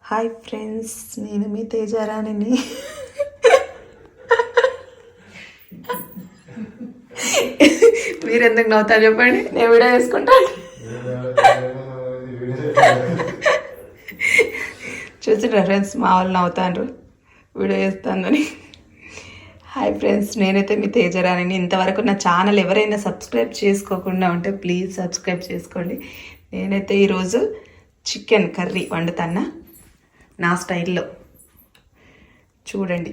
Hi friends, నేను మీ తేజారాణిని. మీరు ఎందుకు నవ్వుతారు చెప్పండి, నేను వీడియో చేసుకుంటాను. చూసిరా ఫ్రెండ్స్, మా వాళ్ళు నవ్వుతాండ్రు వీడియో చేస్తానని. హాయ్ ఫ్రెండ్స్, నేనైతే మీ తేజారాణిని. ఇంతవరకు నా ఛానల్ ఎవరైనా సబ్స్క్రైబ్ చేసుకోకుండా ఉంటే ప్లీజ్ సబ్స్క్రైబ్ చేసుకోండి. నేనైతే ఈరోజు చికెన్ కర్రీ వండుతాను నా స్టైల్లో. చూడండి,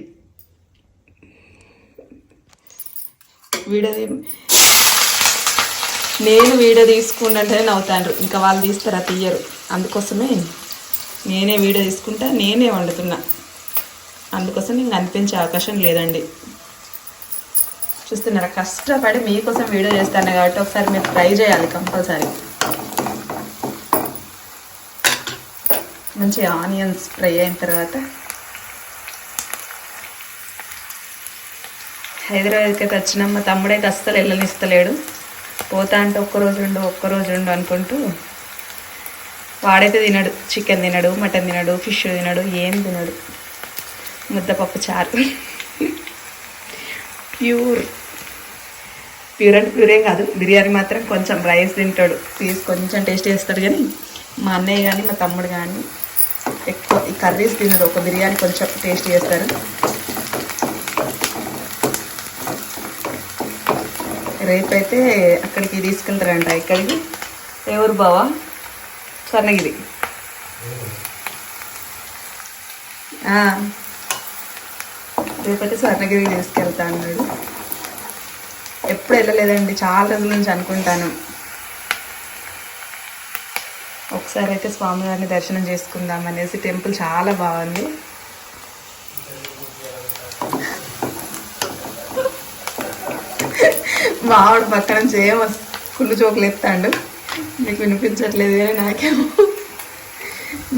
నేను వీడియో తీసుకుంటే నవ్వుతాండ్రు, ఇంకా వాళ్ళు తీస్తారా తీయరు. అందుకోసమే నేనే వీడియో తీసుకుంటా, నేనే వండుతున్నా. అందుకోసం ఇంక అనిపించే అవకాశం లేదండి. చూస్తున్నారా, కష్టపడి మీకోసం వీడియో చేస్తాను కాబట్టి ఒకసారి మీరు ట్రై చేయాలి కంపల్సరీ. మంచి ఆనియన్స్ ఫ్రై అయిన తర్వాత హైదరాబాద్కి అయితే వచ్చినాం. మా తమ్ముడైతే అస్సలు వెళ్ళనిస్తలేడు. పోతా అంటే ఒక్కరోజు ఉండు అనుకుంటూ. వాడైతే తినడు, చికెన్ తినడు, మటన్ తినడు, ఫిష్ తినడు, ఏం తినడు. ముద్దపప్పు చారు ప్యూర్ అంటే ప్యూర్ ఏం కాదు. బిర్యానీ మాత్రం కొంచెం రైస్ తింటాడు, కొంచెం టేస్ట్ చేస్తాడు. కానీ మా అన్నయ్య కానీ మా తమ్ముడు కానీ ఎక్కువ ఈ కర్రీస్ తినరు. ఒక బిర్యానీ కొంచెం టేస్ట్ చేస్తారు. రేపైతే అక్కడికి తీసుకెళ్తారంట. ఇక్కడికి ఎవరు బావా? స్వర్ణగిరి. రేపైతే స్వర్ణగిరికి తీసుకెళ్తా అన్నాడు. ఎప్పుడు వెళ్ళలేదండి, చాలా రోజుల నుంచి అనుకుంటాను. ఒకసారి అయితే స్వామివారిని దర్శనం చేసుకుందాం అనేసి. టెంపుల్ చాలా బాగుంది. మావాడు పక్కన నుంచి ఏమో కుళ్ళు జోకులు ఎత్తాడు. మీకు వినిపించట్లేదు కానీ నాకేమో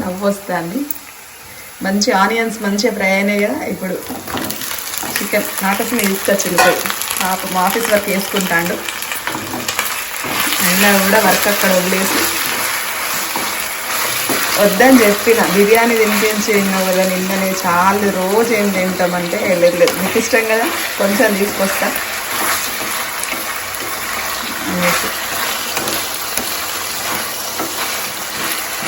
నవ్వు వస్తుంది. మంచి ఆనియన్స్ మంచిగా ఫ్రై అయినాయి కదా. ఇప్పుడు చికెన్ నాకోసం తీసుకొచ్చింది. పాప మా ఆఫీస్ వర్క్ చేసుకుంటాడు. అయినా కూడా వర్క్ అక్కడ వదిలేసి వద్దని చెప్పిన. బిర్యానీ తినిపించినావు కదా నిన్ననే, చాలా రోజు ఏం తింటామంటే లేదు, మీకు ఇష్టం కదా కొంచెం తీసుకొస్తా.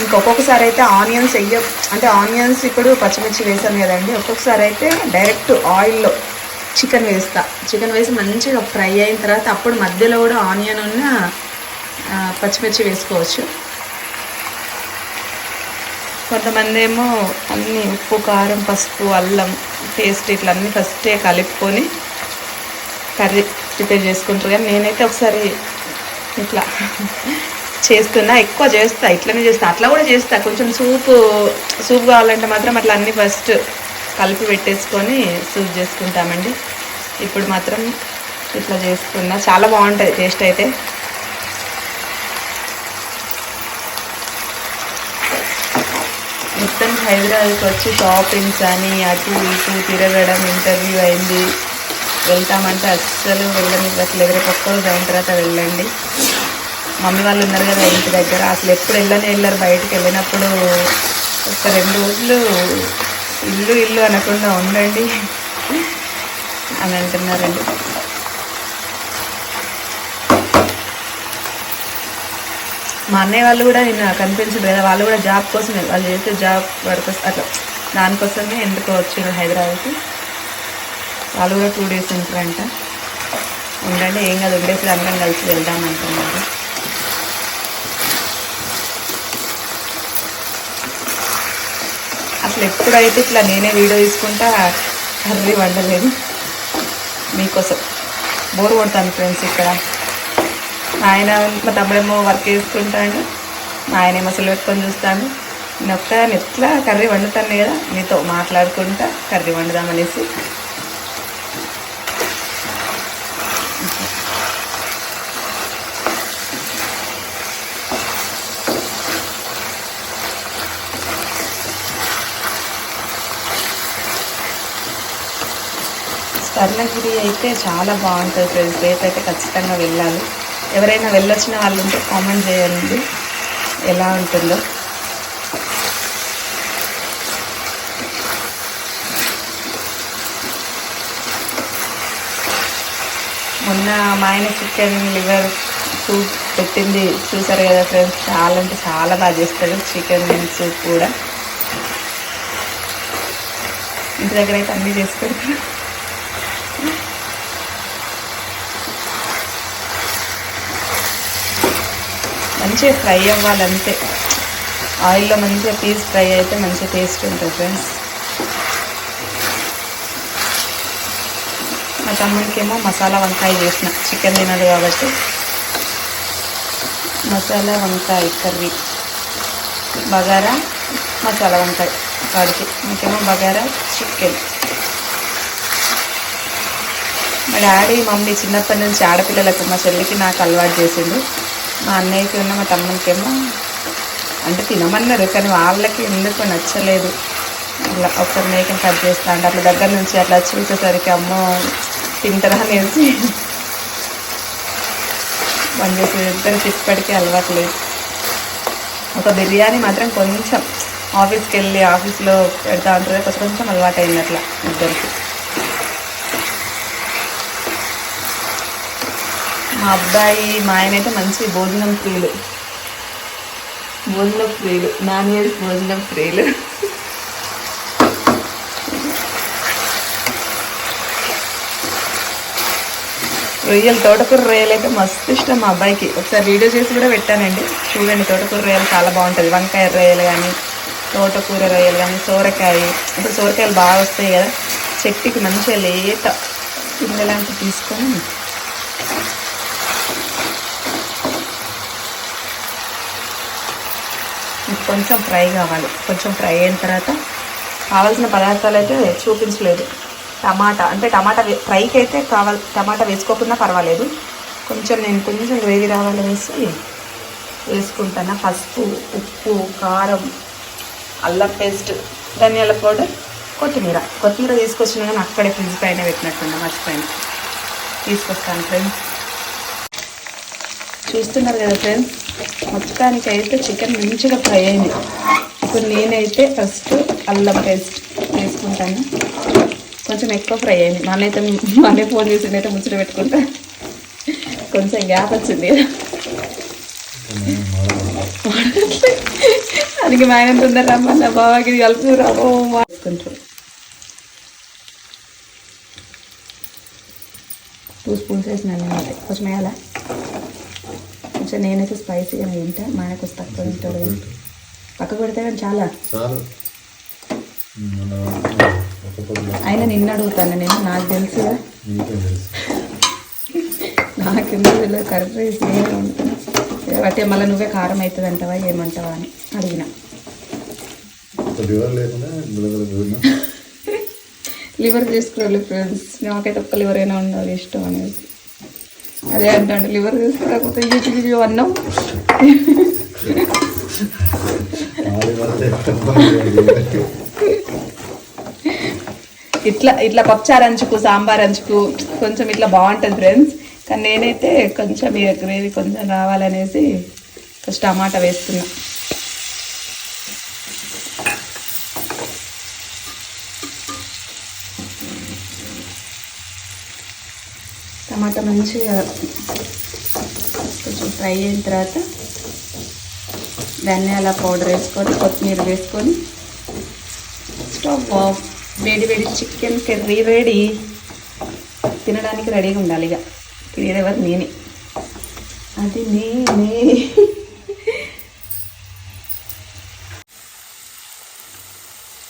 ఇంకొకసారి అయితే ఆనియన్స్ అంటే ఆనియన్స్ ఇప్పుడు పచ్చిమిర్చి వేసాను కదండి. ఒక్కొక్కసారి అయితే డైరెక్ట్ ఆయిల్లో చికెన్ వేసి మంచిగా ఫ్రై అయిన తర్వాత అప్పుడు మధ్యలో కూడా ఆనియన్ ఉన్న పచ్చిమిర్చి వేసుకోవచ్చు. కొంతమంది ఏమో అన్నీ ఉప్పు, కారం, పసుపు, అల్లం పేస్ట్ ఇట్లా అన్నీ ఫస్టే కలుపుకొని కర్రీ ప్రిపేర్ చేసుకుంటారు. కానీ నేనైతే ఒకసారి ఇట్లా చేస్తున్నా, ఎక్కువ చేస్తా, ఇట్లనే చేస్తా. అట్లా కూడా చేస్తా. కొంచెం సూప్ కావాలంటే మాత్రం అట్లా అన్నీ ఫస్ట్ కలిపి పెట్టేసుకొని సూప్ చేసుకుంటామండి. ఇప్పుడు మాత్రం ఇట్లా చేసుకున్నా, చాలా బాగుంటుంది టేస్ట్ అయితే. మొత్తం హైదరాబాద్కి వచ్చి షాపింగ్స్ అని అటు ఇటు తిరగడం, ఇంటర్వ్యూ అయింది. వెళ్తామంటే అస్సలు వెళ్ళనివ్వట్లేదు. రేపు ఒక్కరోజు అయిన తర్వాత వెళ్ళండి. మమ్మీ వాళ్ళు ఉన్నారు కదా ఇంటి దగ్గర, అసలు ఎప్పుడు వెళ్ళరు. బయటకు వెళ్ళినప్పుడు ఒక 2 రోజులు ఇల్లు అనకుండా ఉండండి అని అంటున్నారండి. మా అన్నయ్య వాళ్ళు కూడా నిన్న కనిపించదు కదా, వాళ్ళు కూడా జాబ్ కోసమే, వాళ్ళు చేసే జాబ్ పర్పస్ అట్లా దానికోసమే ఎందుకో వచ్చారు హైదరాబాద్కి. వాళ్ళు కూడా 2 డేస్ ఉంటారంట. ఉండండి, ఏం కాదు, ఉండేసి అందరం కలిసి వెళ్దామంటున్నారు. అసలు ఎప్పుడైతే ఇట్లా నేనే వీడియో తీసుకుంటా కర్రీ వండలేదు. మీకోసం బోర్ కొడతాను ఫ్రెండ్స్. ఇక్కడ ఆయన మా తమ్ముడేమో వర్క్ చేసుకుంటాడు, ఆయనేమో అసలు పెట్టుకొని చూస్తాడు. నేను ఒక్కదాన్ని ఎట్లా కర్రీ వండుతాను కదా, మీతో మాట్లాడుకుంటా కర్రీ వండుదామనేసి. స్వర్ణగిరి అయితే చాలా బాగుంటుంది ఫ్రెండ్స్. రేపైతే ఖచ్చితంగా వెళ్ళాలి. ఎవరైనా వెళ్ళొచ్చిన వాళ్ళు ఉంటే కామెంట్ చేయండి ఎలా ఉంటుందో. మొన్న మా ఆయన చికెన్ లివర్ సూప్ పెట్టింది చూసారు కదా ఫ్రెండ్స్. చాలా అంటే చాలా బాగా చేస్తాడు చికెన్ సూప్ కూడా. ఇంటి దగ్గర అయితే అన్నీ చేసి పెడతాడు. మంచిగా ఫ్రై అవ్వాలంతే, ఆయిల్లో మంచిగా పీస్ ఫ్రై అయితే మంచిగా టేస్ట్ ఉంటుంది ఫ్రెండ్స్. మా తమ్ముడికేమో మసాలా వంకాయ చేసిన, చికెన్ తినదు కాబట్టి మసాలా వంకాయ కర్రీ, బగారా మసాలా వంకాయ వాడికి, ఇంకేమో బగారా చికెన్. మా డాడీ మమ్మీ చిన్నప్పటి నుంచి ఆడపిల్లలకు, మా చెల్లికి నాకు అలవాటు చేసిండు. మా అన్నయ్యకి ఉన్న మా తమ్మునికేమో అంటే తినమన్నారు, కానీ వాళ్ళకి ఎందుకు నచ్చలేదు. అట్లా ఒకసారి మేకని కట్ చేస్తా అంటే అట్లా దగ్గర నుంచి అట్లా చూసేసరికి అమ్మో తింటారా అనేసి బంద్ చేసి ఇద్దరికి ఇప్పటికీ అలవాటు లేదు. ఒక బిర్యానీ మాత్రం కొంచెం ఆఫీస్కి వెళ్ళి ఆఫీస్లో పెడతా ఉంటుంది, కొంచెం కొంచెం అలవాటు అయింది అట్లా ఇద్దరికి. మా అబ్బాయి మా ఆయన అయితే మంచి భోజనం ప్రియులు, నాన్ వెజ్ భోజనం ప్రియులు. రొయ్యలు, తోటకూర రొయ్యలు అయితే మస్తు ఇష్టం మా అబ్బాయికి. ఒకసారి వీడియో చేసి కూడా పెట్టానండి, చూడండి. తోటకూర రొయ్యలు చాలా బాగుంటుంది. వంకాయ రొయ్యలు కానీ, తోటకూర రొయ్యలు కానీ, సోరకాయ. ఇప్పుడు సోరకాయలు బాగా వస్తాయి కదా, చెట్టుకి మంచిగా లేత పిందెలాంటివి తీసుకొని కొంచెం ఫ్రై కావాలి. కొంచెం ఫ్రై అయిన తర్వాత కావాల్సిన పదార్థాలు అయితే చూపించలేదు. టమాటా అంటే టమాటా ఫ్రైకి అయితే టమాటా వేసుకోకుండా పర్వాలేదు, నేను కొంచెం గ్రేవీ రావాలి వేసుకుంటాను. పసుపు, ఉప్పు, కారం, అల్లం పేస్ట్, ధనియాల పౌడర్, కొత్తిమీర తీసుకొచ్చిన కానీ అక్కడే ఫ్రిడ్జ్ పైన పెట్టినట్టున్నా, మర్చిపోయిన తీసుకొస్తాను ఫ్రెండ్స్. చూస్తున్నారు కదా ఫ్రెండ్స్, మొత్తానికి అయితే చికెన్ మంచిగా ఫ్రై అయింది. ఇప్పుడు నేనైతే ఫస్ట్ అల్లం పేస్ట్ వేసుకుంటాను. కొంచెం ఎక్కువ ఫ్రై అయింది. మళ్ళీ ఫోన్ చేసిండైతే ముచ్చట పెట్టుకుంటా, కొంచెం గ్యాప్ వచ్చింది కదా, అందుకే మా ఆయన తొందర రమ్మన్నా, బాబాకి కలుపు రాబో వేసుకుంటాం. 2 స్పూన్స్ వేసినాను, కొంచెం వేయాలా, కొంచెం నేనైతే స్పైసీగా తింటా, మా ఆయనకు వస్తే తక్కువ తింటాడు కదా, పక్కకు పెడితే కానీ చాలా. అయినా నిన్ను అడుగుతాను నేను, నాకు తెలుసు కదా, నాకెందుకు కర్రీస్ అంటే మళ్ళీ నువ్వే కారం అవుతుంది అంటావా ఏమంటావా అని అడిగిన. లివర్ చేసుకోవాలి ఫ్రెండ్స్, నాకైతే ఒక్క లివర్ అయినా ఉండాలి ఇష్టం అనేసి. అదే అంటే లివర్ చేసుకోకపోతే ఇయ్యో అన్నం. ఇట్లా పప్పుచారు అంచుకు, సాంబార్ అంచుకు కొంచెం ఇట్లా బాగుంటుంది ఫ్రెండ్స్. కానీ నేనైతే కొంచెం గ్రేవీ కొంచెం రావాలనేసి ఫస్ట్ టమాటా వేస్తున్నా. టమాటా మంచిగా కొంచెం ఫ్రై అయిన తర్వాత ధనియాల పౌడర్ వేసుకొని, కొత్తిమీర వేసుకొని స్టవ్ ఆఫ్. వేడి చికెన్ కర్రీ రెడీ. తినడానికి రెడీగా ఉండాలి. ఇక తినేదెవరు నేనే, అది నేనే.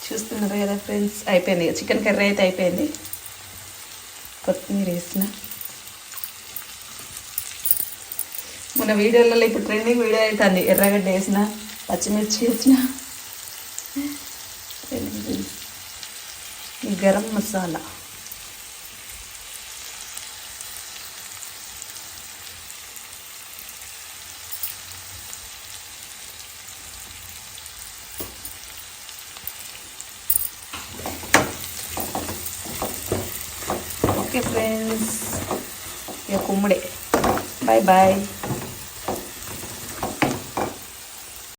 చూస్తున్నారు కదా ఫ్రెండ్స్, అయిపోయింది. చికెన్ కర్రీ అయితే అయిపోయింది. కొత్తిమీర వేసిన. మొన్న వీడియోలలో ఇప్పుడు ట్రెండింగ్ వీడియో అవుతుంది, ఎర్రగడ్డ వేసిన, పచ్చిమిర్చి వేసిన, గరం మసాలా, ఓకే ఫ్రెండ్స్, ఇక కుమ్ముడే. Bye bye.